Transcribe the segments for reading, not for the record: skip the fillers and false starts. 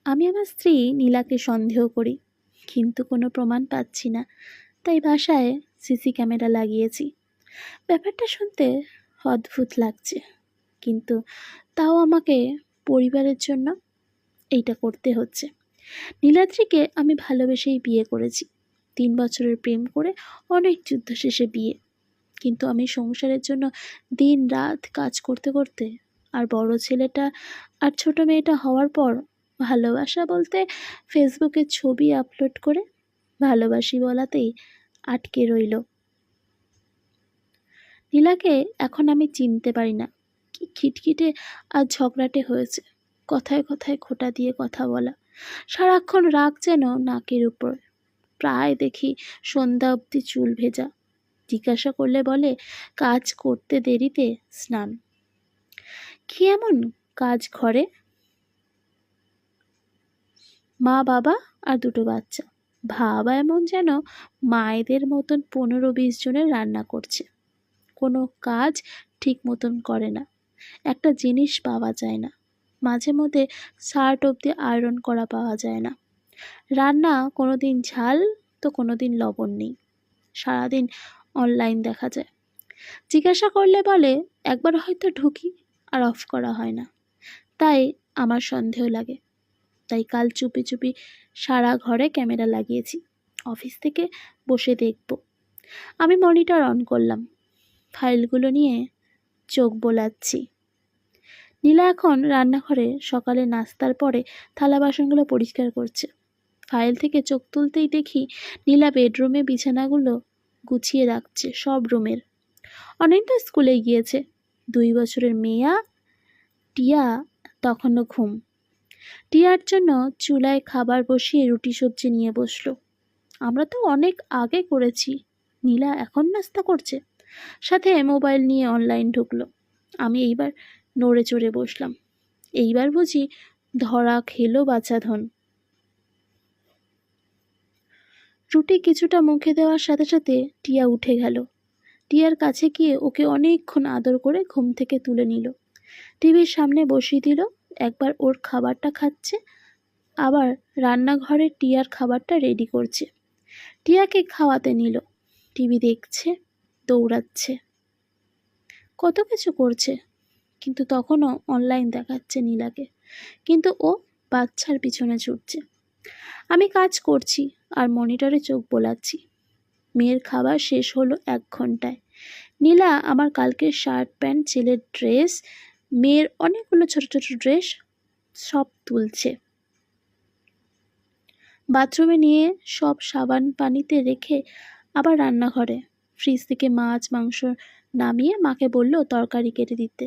আমি আমার স্ত্রী নীলাকে সন্দেহ করি, কিন্তু কোনো প্রমাণ পাচ্ছি না। তাই বাসায় সিসি ক্যামেরা লাগিয়েছি। ব্যাপারটা শুনতে অদ্ভুত লাগছে, কিন্তু তাও আমাকে পরিবারের জন্য এইটা করতে হচ্ছে। নীলাদ্রিকে আমি ভালোবেসেই বিয়ে করেছি। 3 বছরের প্রেম করে অনেক যুদ্ধ শেষে বিয়ে। কিন্তু আমি সংসারের জন্য দিন রাত কাজ করতে করতে আর বড় ছেলেটা আর ছোট মেয়েটা হওয়ার পর ভালোবাসা বলতে ফেসবুকে ছবি আপলোড করে ভালোবাসি বলাতেই আটকে রইল। নীলাকে এখন আমি চিনতে পারি না। কি খিটখিটে আর ঝগড়াটে হয়েছে। কথায় কথায় খোঁটা দিয়ে কথা বলা, সারাক্ষণ রাগ যেন নাকের উপর। প্রায় দেখি সন্ধ্যা অবধি চুল ভেজা। জিজ্ঞাসা করলে বলে কাজ করতে দেরিতে স্নান। কি এমন কাজ ঘরে? মা বাবা আর 2টো বাচ্চা। ভাবা এমন যেন মায়েদের মতন 15-20 জনের রান্না করছে। কোনো কাজ ঠিক মতন করে না। একটা জিনিস পাওয়া যায় না। মাঝে মধ্যে শার্ট অবধি আয়রন করা পাওয়া যায় না। রান্না কোনোদিন ঝাল তো কোনোদিন লবণ নেই। সারাদিন অনলাইন দেখা যায়। জিজ্ঞাসা করলে বলে একবার হয়তো ঢুকি আর অফ করা হয় না। তাই আমার সন্দেহ লাগে। তাই কাল চুপি চুপি সারা ঘরে ক্যামেরা লাগিয়েছি। অফিস থেকে বসে দেখব। আমি মনিটর অন করলাম। ফাইলগুলো নিয়ে চোখ বোলাচ্ছি। নীলা এখন রান্নাঘরে সকালে নাস্তার পরে থালা বাসনগুলো পরিষ্কার করছে। ফাইল থেকে চোখ তুলতেই দেখি নীলা বেডরুমে বিছানাগুলো গুছিয়ে রাখছে, সব রুমের। অনিন্দ স্কুলে গিয়েছে। 2 বছরের মেয়া টিয়া তখনও ঘুম। টিয়ার জন্য চুলায় খাবার বসিয়ে রুটি সবজি নিয়ে বসলো। আমরা তো অনেক আগে করেছি, নীলা এখন নাস্তা করছে। সাথে মোবাইল নিয়ে অনলাইন ঢুকলো। আমি এইবার নড়ে চড়ে বসলাম। এইবার বুঝি ধরা খেলো বাছাধন। রুটি কিছুটা মুখে দেওয়ার সাথে সাথে টিয়া উঠে গেল। টিয়ার কাছে গিয়ে ওকে অনেকক্ষণ আদর করে ঘুম থেকে তুলে নিল। টিভির সামনে বসিয়ে দিল। একবার ওর খাবারটা খাচ্ছে, আবার রান্নাঘরে টিয়ার খাবারটা রেডি করছে। টিয়াকে খাওয়াতে নিল। টিভি দেখছে, দৌড়াচ্ছে, কত কিছু করছে, কিন্তু তখনও অনলাইন দেখাচ্ছে নীলাকে। কিন্তু ও বাচ্চার পিছনে ছুটছে। আমি কাজ করছি আর মনিটরে চোখ বোলাচ্ছি। মেয়ের খাবার শেষ হলো 1 ঘন্টায়। নীলা আমার কালকের শার্ট প্যান্ট, ছেলের ড্রেস, মেয়ের অনেকগুলো ছোট ছোট ড্রেস সব তুলছে। বাথরুমে নিয়ে সব সাবান পানিতে রেখে আবার রান্নাঘরে ফ্রিজ থেকে মাছ মাংস নামিয়ে মাকে বলল তরকারি কেটে দিতে।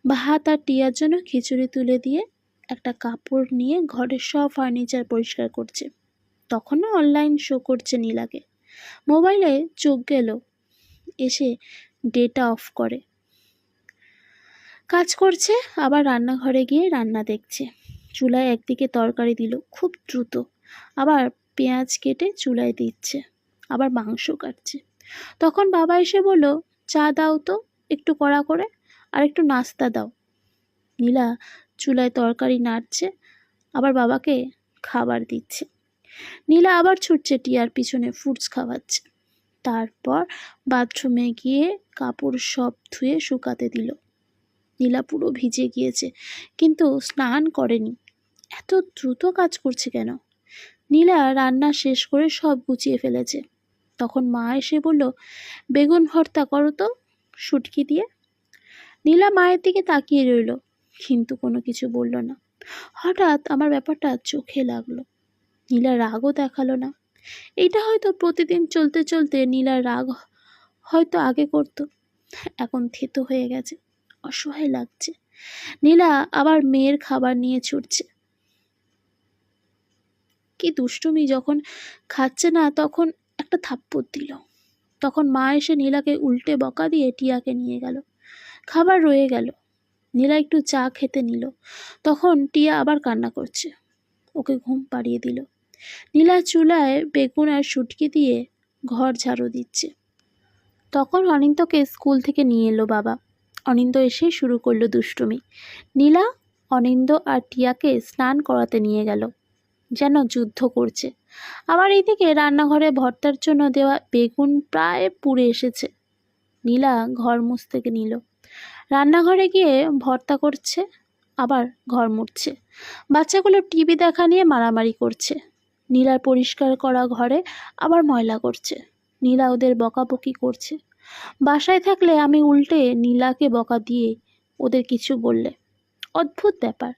ভাত আর টিয়ার জন্য খিচুড়ি তুলে দিয়ে একটা কাপড় নিয়ে ঘরের সব ফার্নিচার পরিষ্কার করছে। তখনও অনলাইন শো করছে নীলাকে। মোবাইলে চোখ গেল, এসে ডেটা অফ করে কাজ করছে। আবার রান্নাঘরে গিয়ে রান্না দেখছে। চুলায় একদিকে তরকারি দিল খুব দ্রুত, আবার পেঁয়াজ কেটে চুলায় দিচ্ছে, আবার মাংস কাটছে। তখন বাবা এসে বলল চা দাও তো একটু কড়া করে, আর একটু নাস্তা দাও। নীলা চুলায় তরকারি নাড়ছে, আবার বাবাকে খাবার দিচ্ছে। নীলা আবার ছুটছে টিয়ার পিছনে, ফ্রুটস খাওয়াচ্ছে। তারপর বাথরুমে গিয়ে কাপড় সব ধুয়ে শুকাতে দিল। নীলা পুরো ভিজে গিয়েছে, কিন্তু স্নান করেনি। এত দ্রুত কাজ করছে কেন? নীলা রান্না শেষ করে সব গুছিয়ে ফেলেছে। তখন মা এসে বলল বেগুন ভর্তা করো তো শুটকি দিয়ে। নীলা মায়ের দিকে তাকিয়ে রইল, কিন্তু কোনো কিছু বলল না। হঠাৎ আমার ব্যাপারটা চোখে লাগলো। নীলা রাগও দেখালো না। এইটা হয়তো প্রতিদিন চলতে চলতে নীলার রাগ হয়তো আগে করতো, এখন থেতো হয়ে গেছে, অসহায় লাগছে। নীলা আবার মেয়ের খাবার নিয়ে ছুটছে। কি দুষ্টুমি, যখন খাচ্ছে না তখন একটা থাপ্পড় দিল। তখন মা এসে নীলাকে উল্টে বকা দিয়ে টিয়াকে নিয়ে গেল। খাবার রয়ে গেল। নীলা একটু চা খেতে নিল। তখন টিয়া আবার কান্না করছে। ওকে ঘুম পাড়িয়ে দিল। নীলা চুলায় বেগুন আর শুটকি দিয়ে ঘর ঝাড়ু দিচ্ছে। তখন অনিন্দকে স্কুল থেকে নিয়ে এলো বাবা। অনিন্দ এসে শুরু করলো দুষ্টুমি। নীলা অনিন্দ আর টিয়াকে স্নান করাতে নিয়ে গেল, যেন যুদ্ধ করছে। আবার এইদিকে রান্নাঘরে ভর্তার জন্য দেওয়া বেগুন প্রায় পুড়ে এসেছে। নীলা ঘর মুছতে নিল, রান্নাঘরে গিয়ে ভর্তা করছে, আবার ঘর মুছছে। বাচ্চাগুলো টিভি দেখা নিয়ে মারামারি করছে। নীলার পরিষ্কার করা ঘরে আবার ময়লা করছে। নীলা ওদের বকাবকি করছে। বাসায় থাকলে আমি উল্টে নীলাকে বকা দিয়ে ওদের কিছু বললে। অদ্ভুত ব্যাপার,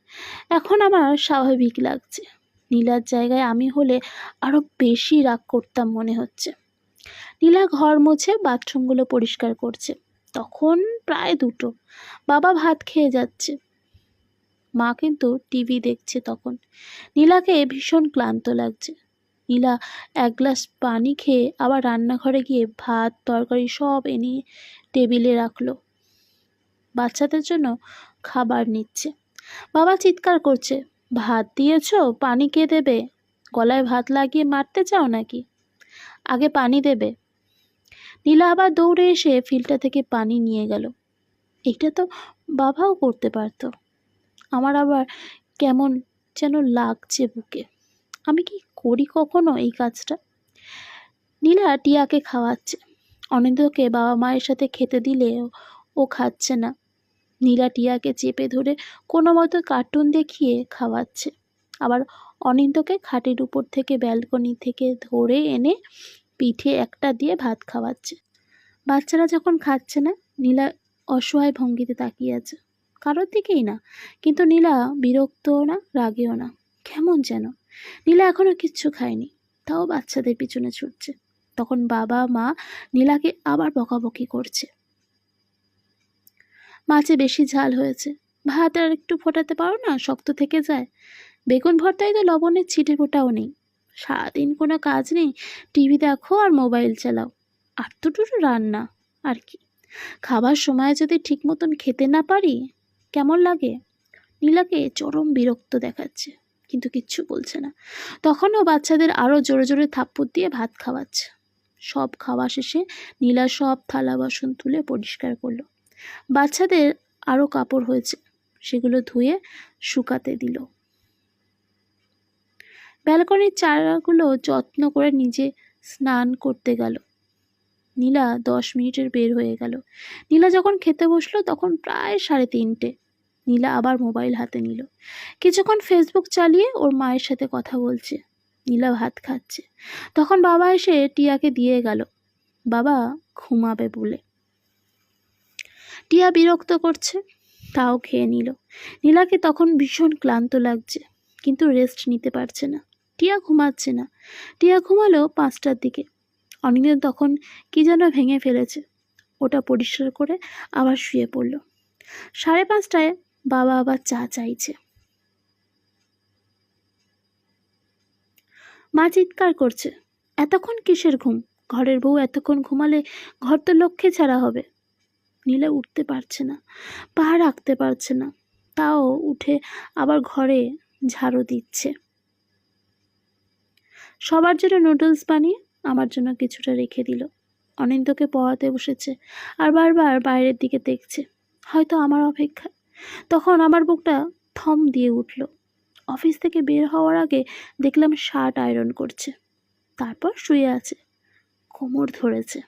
এখন আমার স্বাভাবিক লাগছে। নীলার জায়গায় আমি হলে আরো বেশি রাগ করতাম মনে হচ্ছে। নীলা ঘর মুছে বাথরুমগুলো পরিষ্কার করছে। তখন প্রায় 2টো। বাবা ভাত খেয়ে যাচ্ছে, মা কিন্তু টিভি দেখছে। তখন নীলাকে ভীষণ ক্লান্ত লাগছে। নীলা 1 গ্লাস পানি খেয়ে আবার রান্নাঘরে গিয়ে ভাত তরকারি সব এনে টেবিলে রাখলো। বাচ্চাদের জন্য খাবার নিচ্ছে। বাবা চিৎকার করছে, ভাত দিয়েছো, পানি কে দেবে? গলায় ভাত লাগিয়ে মারতে চাও নাকি? আগে পানি দেবে। নীলা আবার দৌড়ে এসে ফিল্টার থেকে পানি নিয়ে গেল। এটা তো বাবাও করতে পারতো। আমার আবার কেমন যেন লাগছে বুকে। আমি কি করি কখনো এই কাজটা? নীলা টিয়াকে খাওয়াচ্ছে। অনিন্দকে বাবা মায়ের সাথে খেতে দিলে ও খাচ্ছে না। নীলা টিয়াকে চেপে ধরে কোনো মতো কার্টুন দেখিয়ে খাওয়াচ্ছে। আবার অনিন্দকে খাটের উপর থেকে ব্যালকনি থেকে ধরে এনে পিঠে একটা দিয়ে ভাত খাওয়াচ্ছে। বাচ্চারা যখন খাচ্ছে না, নীলা অসহায় ভঙ্গিতে তাকিয়ে আছে, কারোর দিকেই না। কিন্তু নীলা বিরক্তও না, রাগেও না, কেমন যেন। নীলা এখনো কিচ্ছু খায়নি, তাও বাচ্চাদের পিছনে ছুটছে। তখন বাবা মা নীলাকে আবার বকাবকি করছে। মাছে বেশি ঝাল হয়েছে, ভাত আর একটু ফোটাতে পারো না, শক্ত থেকে যায়। বেগুন ভর্তায় তো লবণের ছিটে ফোটাও নেই। সারাদিন কোনো কাজ নেই, টিভি দেখো আর মোবাইল চালাও। আর দুটো রান্না আর কি। খাবার সময় যদি ঠিক মতন খেতে না পারি কেমন লাগে? নীলাকে চরম বিরক্ত দেখাচ্ছে, কিন্তু কিচ্ছু বলছে না। তখনও বাচ্চাদের আরো জোরে জোরে থাপ্পড় দিয়ে ভাত খাওয়াচ্ছে। সব খাওয়া শেষে নীলা সব থালা বাসন তুলে পরিষ্কার করলো। বাচ্চাদের আরো কাপড় হয়েছে, সেগুলো ধুয়ে শুকাতে দিল। ব্যালকনির চারাগুলো যত্ন করে নিজে স্নান করতে গেল। নীলা 10 মিনিটের বের হয়ে গেল। নীলা যখন খেতে বসলো তখন প্রায় 3:30। নীলা আবার মোবাইল হাতে নিল, কিছুক্ষণ ফেসবুক চালিয়ে ওর মায়ের সাথে কথা বলছে। নীলা ভাত খাচ্ছে। তখন বাবা এসে টিয়াকে দিয়ে গেল, বাবা ঘুমাবে বলে। টিয়া বিরক্ত করছে, তাও খেয়ে নিল। নীলাকে তখন ভীষণ ক্লান্ত লাগছে, কিন্তু রেস্ট নিতে পারছে না। টিয়া ঘুমাচ্ছে না। টিয়া ঘুমালো 5টার দিকে। অনিন্দ তখন কি যেন ভেঙে ফেলেছে, ওটা পরিষ্কার করে আবার শুয়ে পড়ল। 5:30টায় বাবা আবার চা চাইছে। মা চিৎকার করছে, এতক্ষণ কিসের ঘুম? ঘরের বউ এতক্ষণ ঘুমালে ঘর তো লক্ষ্মী ছাড়া হবে। নীলা উঠতে পারছে না, পা রাখতে পারছে না, তাও উঠে আবার ঘরে ঝাড়ু দিচ্ছে। সবার জন্য নুডলস বানিয়ে আমার জন্য কিছুটা রেখে দিল। অনিন্দকে পড়াতে বসেছে আর বারবার বাইরের দিকে দেখছে, হয়তো আমার অপেক্ষা। তখন আমার বুকটা থম দিয়ে উঠল। অফিস থেকে বের হওয়ার আগে দেখলাম শার্ট আয়রন করছে, তারপর শুয়ে আছে, কোমর ধরেছে।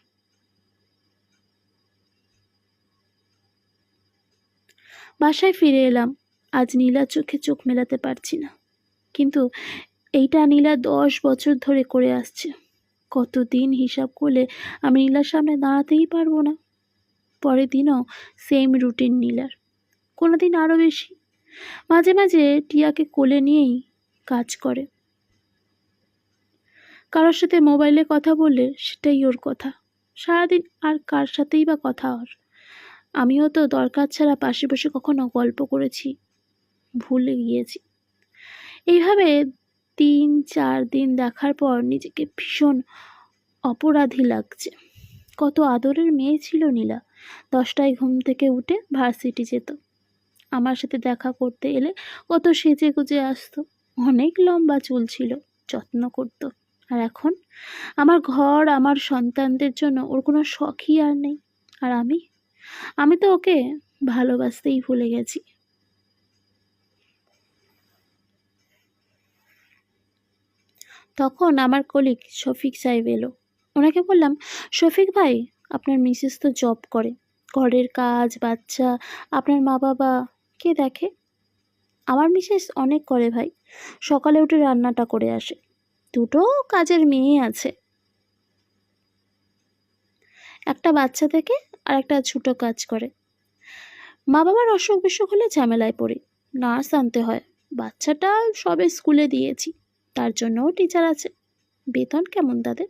বাসায় ফিরে এলাম। আজ নীলার চোখে চোখ মেলাতে পারছি না, কিন্তু এইটা নীলা 10 বছর ধরে করে আসছে। কতদিন হিসাব করলে আমি নীলার সামনে দাঁড়াতেই পারবো না। পরের দিনও সেম রুটিন নীলার, কোনোদিন আরও বেশি। মাঝে মাঝে টিয়াকে কোলে নিয়েই কাজ করে। কারোর সাথে মোবাইলে কথা বললে সেটাই ওর কথা। সারাদিন আর কার সাথেই বা কথা ওর। আমিও তো দরকার ছাড়া পাশে বসে কখনো গল্প করেছি, ভুলে গিয়েছি। এইভাবে 3-4 দিন দেখার পর নিজেকে ভীষণ অপরাধী লাগছে। কত আদরের মেয়ে ছিল নীলা। 10টায় ঘুম থেকে উঠে ভার্সিটি যেত, আমার সাথে দেখা করতে এলে কত সেজে গুজে আসতো, অনেক লম্বা চুল ছিল, যত্ন করত। আর এখন আমার ঘর, আমার সন্তানদের জন্য ওর কোনো শখই আর নেই। আর আমি তো ওকে ভালোবাসতেই ভুলে গেছি। তখন আমার কলিগ শফিক সাহেব এলো। ওনাকে বললাম, শফিক ভাই, আপনার মিসেস তো জব করে, ঘরের কাজ, বাচ্চা, আপনার মা বাবা কে দেখে? আমার মিসেস অনেক করে ভাই, সকালে উঠে রান্নাটা করে আসে, দুটো কাজের মেয়ে আছে, একটা বাচ্চা থেকে আর একটা ছোটো কাজ করে। মা বাবার অসুখ বিসুখ হলে ঝামেলায় পড়ি, নার্স আনতে হয়, বাচ্চাটা সবে স্কুলে দিয়েছি, তার জন্যও টিচার আছে। বেতন কেমন তাদের?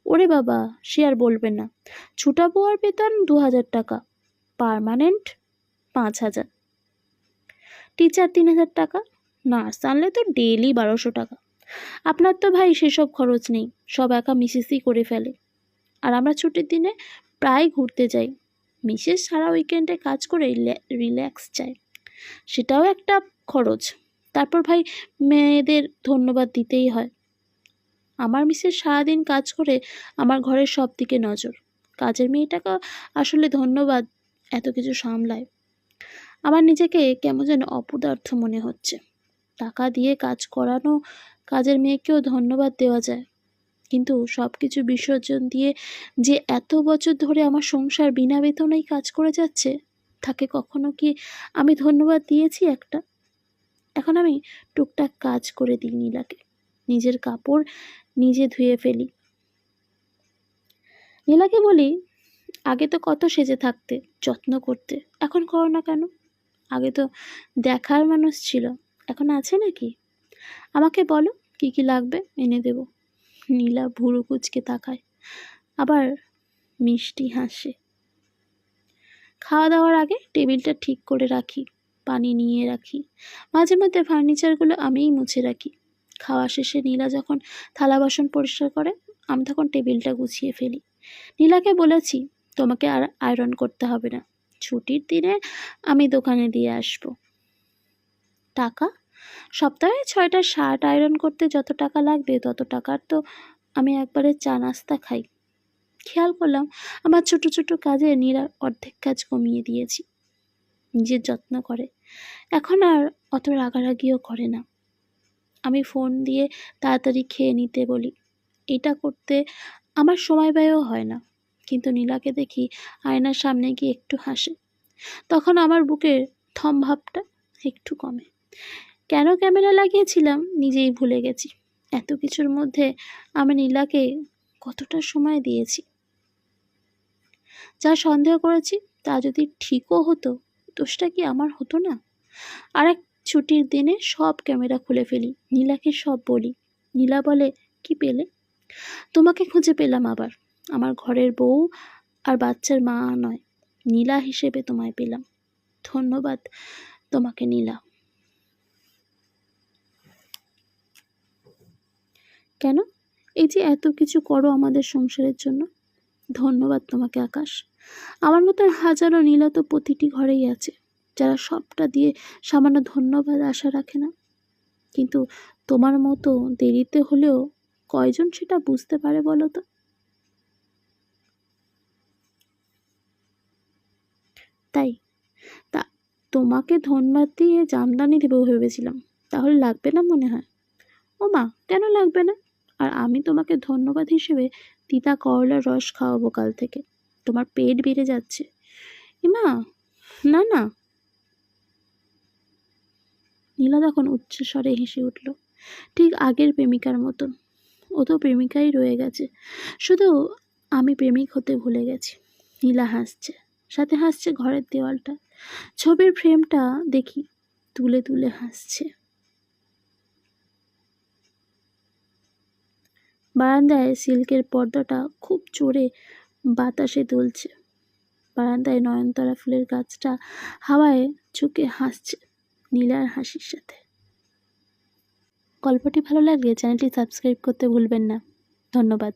ওরে বাবা, সে আর বলবেন না, ছুটা বুয়ার বেতন 2000 টাকা, পার্মানেন্ট 5000, টিচার 3000 টাকা, নার্স আনলে তো ডেইলি 1200 টাকা। আপনার তো ভাই সেসব খরচ নেই, সব একা মিসেসই করে ফেলে। আর আমরা ছুটির দিনে প্রায় ঘুরতে যাই, মিসেস সারা উইকেন্ডে কাজ করে রিল্যাক্স চায়, সেটাও একটা খরচ। তারপর ভাই মেয়েদের ধন্যবাদ দিতেই হয়। আমার মিসেস সারাদিন কাজ করে আমার ঘরের সব দিকে নজর, কাজের মেয়েটাকে আসলে ধন্যবাদ এত কিছু সামলায়। আমার নিজেকে কেমন যেন অপদার্থ মনে হচ্ছে। টাকা দিয়ে কাজ করানো কাজের মেয়েকেও ধন্যবাদ দেওয়া যায়, কিন্তু সব কিছু বিসর্জন দিয়ে যে এত বছর ধরে আমার সংসার বিনা বেতনেই কাজ করে যাচ্ছে, তাকে কখনো কি আমি ধন্যবাদ দিয়েছি একটা? এখন আমি টুকটাক কাজ করে দিই নীলাকে, নিজের কাপড় নিজে ধুয়ে ফেলি। নীলাকে বলি, আগে তো কত সেজে থাকতে, যত্ন করতে, এখন করো না কেন? আগে তো দেখার মানুষ ছিল, এখন আছে নাকি? আমাকে বলো কি কি লাগবে, এনে দেব। নীলা ভুরু কুচকে তাকায়, আবার মিষ্টি হাসে। খাওয়া দাওয়ার আগে টেবিলটা ঠিক করে রাখি, পানি নিয়ে রাখি, মাঝে মধ্যে ফার্নিচারগুলো আমিই মুছে রাখি। খাওয়া শেষে নীলা যখন থালা বাসন পরিষ্কার করে, আমি তখন টেবিলটা গুছিয়ে ফেলি। নীলাকে বলেছি, তোমাকে আর আয়রন করতে হবে না, ছুটির দিনে আমি দোকানে দিয়ে আসবো। টাকা? সপ্তাহে 6টা শার্ট আয়রন করতে যত টাকা লাগবে তত টাকার তো আমি একবারে চা নাস্তা খাই। খেয়াল করলাম আমার ছোট ছোট কাজে নীলা অর্ধেক কাজ কমিয়ে দিয়েছি। নিজের যত্ন করে, এখন আর অত রাগারাগিও করে না। আমি ফোন দিয়ে তাড়াতাড়ি খেয়ে নিতে বলি, এটা করতে আমার সময় ব্যয়ও হয় না। কিন্তু নীলাকে দেখি আয়নার সামনে গিয়ে একটু হাসে, তখন আমার বুকের থম ভাবটা একটু কমে। কেন ক্যামেরা লাগিয়েছিলাম নিজেই ভুলে গেছি। এত কিছুর মধ্যে আমি নীলাকে কতটা সময় দিয়েছি। যা সন্দেহ করেছি তা যদি ঠিকও হতো, দোষটা কি আমার হতো না? আর এক ছুটির দিনে সব ক্যামেরা খুলে ফেলি, নীলাকে সব বলি। নীলা বলে, কি পেলে? তোমাকে খুঁজে পেলাম আবার, আমার ঘরের বউ আর বাচ্চার মা নয়, নীলা হিসেবে তোমায় পেলাম। ধন্যবাদ তোমাকে নীলা। কেন? এই যে এত কিছু করো আমাদের সংসারের জন্য, ধন্যবাদ তোমাকে আকাশ। আমার মতো হাজারো নীলা তো প্রতিটি ঘরেই আছে, যারা সবটা দিয়ে সামান্য ধন্যবাদ আশা রাখে না। কিন্তু তোমার মতো দেরিতে হলেও কয়জন সেটা বুঝতে পারে বলো তো? তাই তা তোমাকে ধন্যবাদ দিয়ে জামদানি দেবো ভেবেছিলাম, তাহলে লাগবে না মনে হয়? ও মা, কেন লাগবে না? আর আমি তোমাকে ধন্যবাদ হিসেবে তিতা করলার রস খাওয়াবো কাল থেকে, তোমার পেট বেড়ে যাচ্ছে। মা, না না। নীলা তখন উচ্চস্বরে হেসে উঠল, ঠিক আগের প্রেমিকার মতন। ও তো প্রেমিকাই রয়ে গেছে, শুধু আমি প্রেমিক হতে ভুলে গেছি। নীলা হাসছে, সাথে হাসছে ঘরের দেওয়ালটা, ছবির ফ্রেমটা দেখি তুলে তুলে হাসছে। বারান্দায় সিল্কের পর্দাটা খুব জোরে বাতাসে দুলছে। বারান্দায় নয়নতারা ফুলের গাছটা হাওয়ায় ঝুঁকে হাসছে নীলার হাসির সাথে। গল্পটি ভালো লাগলে চ্যানেলটি সাবস্ক্রাইব করতে ভুলবেন না। ধন্যবাদ।